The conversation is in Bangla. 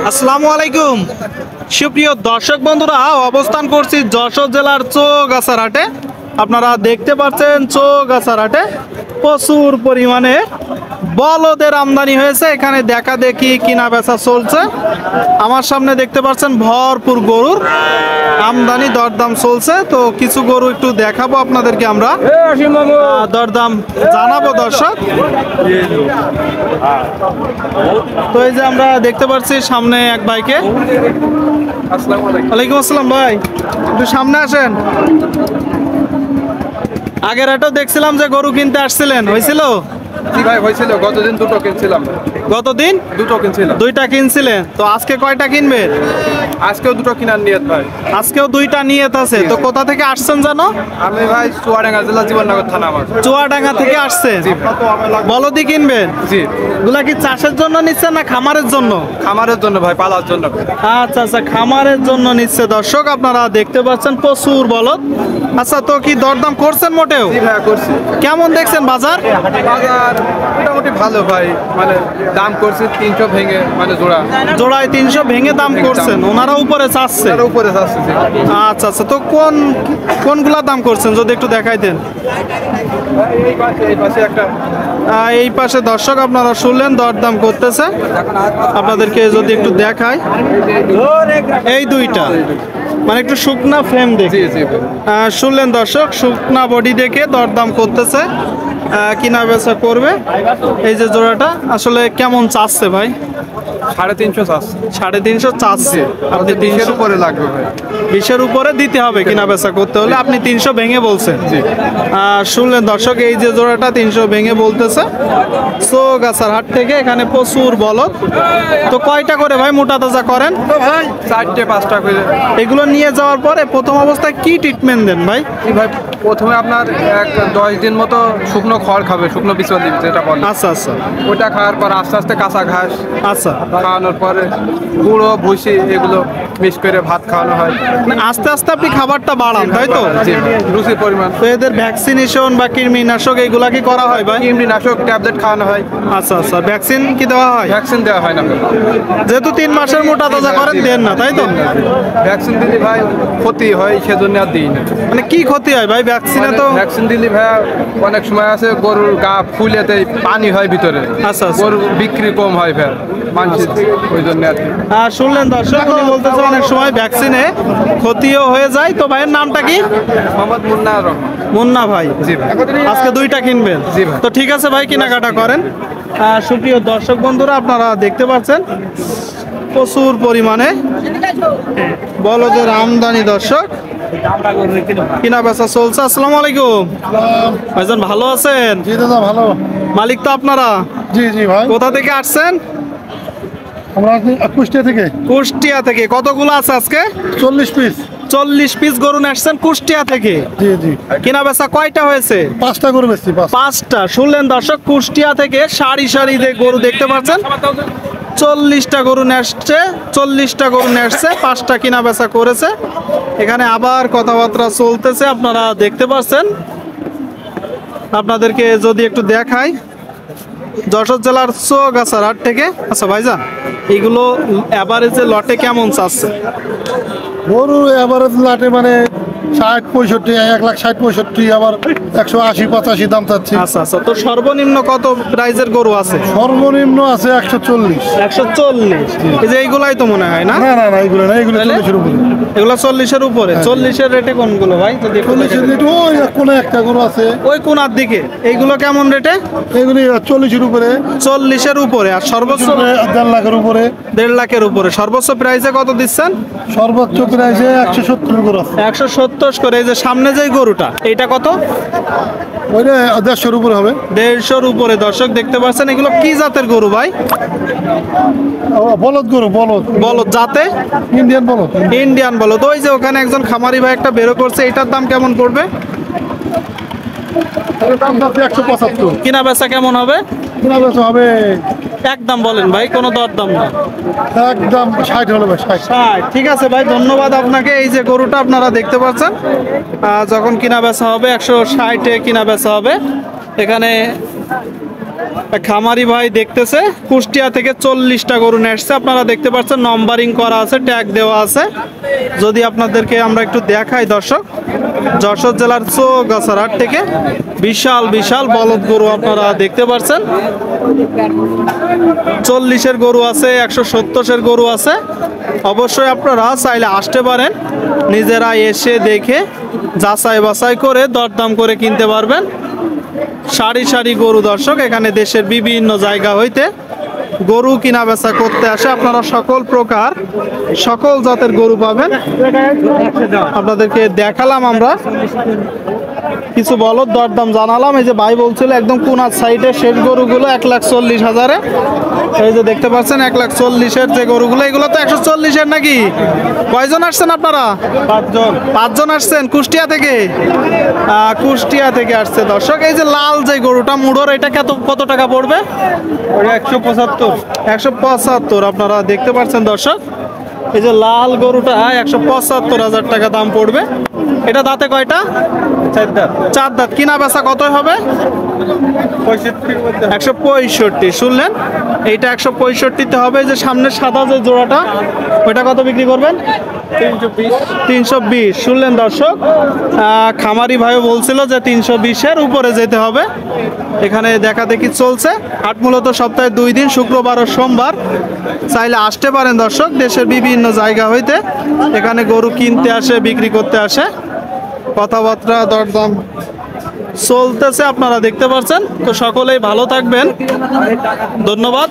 আসসালামু আলাইকুম সুপ্রিয় দর্শক বন্ধুরা, অবস্থান করছি যশোর জেলার চৌগাছার হাটে। আপনারা দেখতে পাচ্ছেন চৌগাছার হাটে প্রচুর পরিমাণে বলদের আমদানি হয়েছে। এখানে দেখা দেখি কিনা বেচা চলছে। আমার সামনে দেখতে পাচ্ছেন ভরপুর গরুর আমদানি, দরদাম চলছে। তো কিছু গরু একটু দেখাবো আপনাদেরকে, আমরা দরদাম জানাবো দর্শক। তো এই যে আমরা দেখতে পাচ্ছি সামনে এক ভাইকে। ওয়ালাইকুম আসসালাম ভাই, একটু সামনে আসেন। আগের হাটেও দেখছিলাম যে গরু কিনতে আসছিলেন, হয়েছিল? জি ভাই হয়েছিল, গতদিন দুটো কিনছিলাম। গতদিন দুটো কিনছিলাম। দুইটা কিনছিলেন, তো আজকে কয়টা কিনবেন? আজকেও দুটো কিনার নিয়ত ভাই। আজকেও দুইটা নিয়ত আছে। তো কোথা থেকে আসছেন জানো? আমি ভাই চুয়াডাঙ্গা জেলা জীবননগর থানা আমার। চুয়াডাঙ্গা থেকে আসছেন। বলদি কিনবেন? জি। গুলা কি চাষের জন্য নিচ্ছেন না খামারের জন্য? খামারের জন্য ভাই, পালার জন্য। আচ্ছা আচ্ছা, খামারের জন্য নিচ্ছে দর্শক। আপনারা দেখতে পাচ্ছেন প্রচুর বলদ। আচ্ছা, তো কি দরদাম করছেন মোটেও? জি ভাই করছি। কেমন দেখছেন বাজার? বাজার মোটামুটি ভালো ভাই, মানে দাম করছি 300 ভেঙে, মানে জোড়ায় 300 ভেঙে দাম করছেন, ওনারা উপরে চাচ্ছে। উপরে যাচ্ছে। আচ্ছা আচ্ছা, তো কোনগুলা দাম করছেন যদি একটু দেখাইতেন। এই পাশে একটা, এই পাশে দর্শক আপনারা শুনলেন দরদাম করতেছে। আপনাদেরকে যদি একটু দেখাই, এই দুইটা মানে একটু শুকনা ফ্রেম দেখে শুনলেন দর্শক, শুকনা বডি দেখে দরদাম করতেছে, কিনা বেচা করবে। এই যে জোড়াটা আসলে কেমন চাচ্ছে ভাই? 350 চাচ্ছে। 350 চাচ্ছে। আপনি 300 উপরে লাগবে ভাই। 20-এর উপরে দিতে হবে কিনা বেচা করতে হলে। আপনি 300 ভেঙে বলছেন। শুনলেন দর্শক, এই যে জোড়াটা 300 ভেঙে বলতেছে চৌগাছার হাট থেকে। এখানে প্রচুর বলদ। তো কয়টা করে ভাই মোটা তাজা করেন? ভাই 4-5টা করে। এগুলো নিয়ে যাওয়ার পরে প্রথম অবস্থায় কি ট্রিটমেন্ট দেন ভাই? ভাই প্রথমে আপনার 10 দিন মতো শুকনো খড় খাবে, শুকনো বিচুলি যেটা বলে। আচ্ছা আচ্ছা, ওটা খাওয়ার পর আস্তে আস্তে কাঁচা ঘাস আচ্ছা খাওয়ানোর পরে গুঁড়ো ভুসি এগুলো মিক্স করে ভাত খাওয়ানো হয়। মানে আস্তে আস্তে আপনি খাবারটা বাড়ান, তাই তো? রুচির পরিমাণ। তো এদের ভ্যাকসিনেশন বা কৃমিনাশক এগুলা কি করা হয় ভাই? কৃমিনাশক ট্যাবলেট খাওয়ানো হয়। আচ্ছা আচ্ছা, ভ্যাকসিন কি দেওয়া হয়? ভ্যাকসিন দেওয়া হয় না। যেহেতু 3 মাসের মোটা তাজা করেন, দেন না তাই তো? ভ্যাকসিন দিলে ভাই ক্ষতি হয়, সেজন্য আর দিই না। মানে কি ক্ষতি হয় ভাই ভ্যাকসিনে? তো ভ্যাকসিন দিলে ভাই অনেক সময় আছে গরুর গা ফুলেতে পানি হয় ভিতরে। আচ্ছা আচ্ছা, গরুর বিক্রি কম হয় ভাই, মানুষের ওই জন্য আর কি। শুনলেন দর্শক, উনি বলতেছে অনেক সময় ভ্যাকসিনে ক্ষতিও হয়ে যায়। তো ভাইয়ের নামটা কি? মোহাম্মদ মুন্না রহমান। মুন্না ভাই। জি ভাই। আজকে দুইটা কিনবেন? জি ভাই। তো ঠিক আছে ভাই, কেনাকাটা করেন। সুপ্রিয় দর্শক বন্ধুরা, আপনারা দেখতে পাচ্ছেন প্রচুর পরিমাণে বলদের আমদানি দর্শক, কিনা বেচা চলছে। আসসালামু আলাইকুম ভাইজান, ভালো আছেন? জি দাদা ভালো। মালিক তো আপনারা? জি জি ভাই। কোথা থেকে আসছেন? আমরা কুষ্টিয়া থেকে। কুষ্টিয়া থেকে। কতগুলো আছে আজকে? 40 পিস। 40 পিস গরু আসছেন কুষ্টিয়া থেকে। জি জি। কিনা বেচা কয়টা হয়েছে? 5টা গরু বেশি। 5টা। শুনলেন দর্শক, কুষ্টিয়া থেকে সারি সারি গরু দেখতে পাচ্ছেন। 40টা গরু আসছে, 40টা গরু আসছে, 5টা কিনা বেচা করেছে। এখানে আবার কথাবার্তা চলতেছে, আপনারা দেখতে পাচ্ছেন। আপনাদেরকে যদি একটু দেখাই, যশোর জেলার চৌগাছার হাট থেকে। আচ্ছা ভাইজান, এইগুলো এভারেজে লটে কেমন চাচ্ছে? গরু এভারেজ লাটে মানে 60-65, 1,60,65, আবার 180-85 দাম চাচ্ছি। আচ্ছা আচ্ছা, তো সর্বনিম্ন কত প্রাইজের গরু আছে? সর্বনিম্ন আছে 140। 140। এই যে এইগুলাই তো মনে হয় না? না না না, এগুলো না, এগুলো 40-এর উপরে। এগুলো 40-এর উপরে। 40-এর রেটে কোনগুলো ভাই? যদি 40-এর রেট ওই কোনে একটা গরু আছে ওই কোনার দিকে। এইগুলো কেমন রেটে? এগুলি 40-এর উপরে। 40-এর উপরে। আর সর্বোচ্চ 1.5 লাখের উপরে। 1.5 লাখের উপরে। সর্বোচ্চ প্রাইসে কত দিচ্ছেন? সর্বোচ্চ প্রাইসে 170 গরু আছে। 170 করে। এই যে সামনে যে গরুটা, এইটা কত? ওইটা 150-এর উপরে হবে। 150-এর উপরে। দর্শক দেখতে পাচ্ছেন, এগুলো কি জাতের গরু ভাই? বলদ গরু। বলদ। বলদ জাতে? ইন্ডিয়ান বলদ। ইন্ডিয়ান বলদ। ওই যে ওখানে একজন খামারি ভাই একটা বেরো করছে, এটার দাম কেমন পড়বে? দাম যাচ্ছে 175। কিনা বেচা কেমন হবে? কিনা বেচা হবে একদম বলেন ভাই, কোনো দরদাম না। একদম 60 হলে ভাই, 60। ঠিক আছে ভাই, ধন্যবাদ আপনাকে। এই যে গরুটা আপনারা দেখতে পাচ্ছেন, যখন কিনা বেচা হবে 160-এ কিনা বেচা হবে। এখানে এক খামারি ভাই দেখতেছে কুষ্টিয়া থেকে 40টা গরু নিয়ে আসছে। আপনারা দেখতে পাচ্ছেন নম্বরিং করা আছে, ট্যাগ দেওয়া আছে। যদি আপনাদেরকে আমরা একটু দেখাই দর্শক, যশোর জেলার চৌগাছার হাট থেকে বিশাল বিশাল বলদ গরু আপনারা দেখতে পাচ্ছেন। 40-এর গরু আছে, 170-এর গরু আছে। অবশ্যই আপনারা চাইলে আসতে পারেন, নিজেরা এসে দেখে যাচাই বাছাই করে দরদাম করে কিনতে পারবেন। সারি সারি গরু দর্শক, এখানে দেশের বিভিন্ন জায়গা হইতে গরু কিনা বেচা করতে আসে। আপনারা সকল প্রকার সকল জাতের গরু পাবেন। আপনাদেরকে দেখালাম আমরা কিছু বলদ, দরদাম জানালাম। এই যে ভাই বলছিল একদম কোনার সাইডে শেষ গরুগুলো 1,40,000-এ। এই যে দেখতে পাচ্ছেন 1,40,000-এর যে গরুগুলো, এগুলো তো 140-এর নাকি? কয়জন আসছেন আপনারা? 5জন আসছেন কুষ্টিয়া থেকে। কুষ্টিয়া থেকে আসছে দর্শক। এই যে লাল যে গরুটা মুড়োর, এটা কত টাকা পড়বে? 175 আপনারা দেখতে পাচ্ছেন দর্শক। এই যে লাল গরুটা 175,000 টাকা দাম পড়বে। এটা দাঁতে কয়টা? 4 দাঁত। কিনা বেচা কত হবে? 165। শুনলেন, এইটা 165-তে হবে। যে সামনের সাদা যে জোড়াটা, ওইটা কত বিক্রি করবেন? 320। শুনলেন দর্শক, খামারি ভাই বলছিল যে 320-এর উপরে যেতে হবে। এখানে দেখা দেখি চলছে। হাট মূলত সপ্তাহে 2 দিন, শুক্রবার ও সোমবার। চাইলে আসতে পারেন দর্শক, দেশের বিভিন্ন জায়গা হইতে এখানে গরু কিনতে আসে, বিক্রি করতে আসে। কথাবার্তা দরদাম চলতেছে, আপনারা দেখতে পাচ্ছেন। তো সকলেই ভালো থাকবেন, ধন্যবাদ।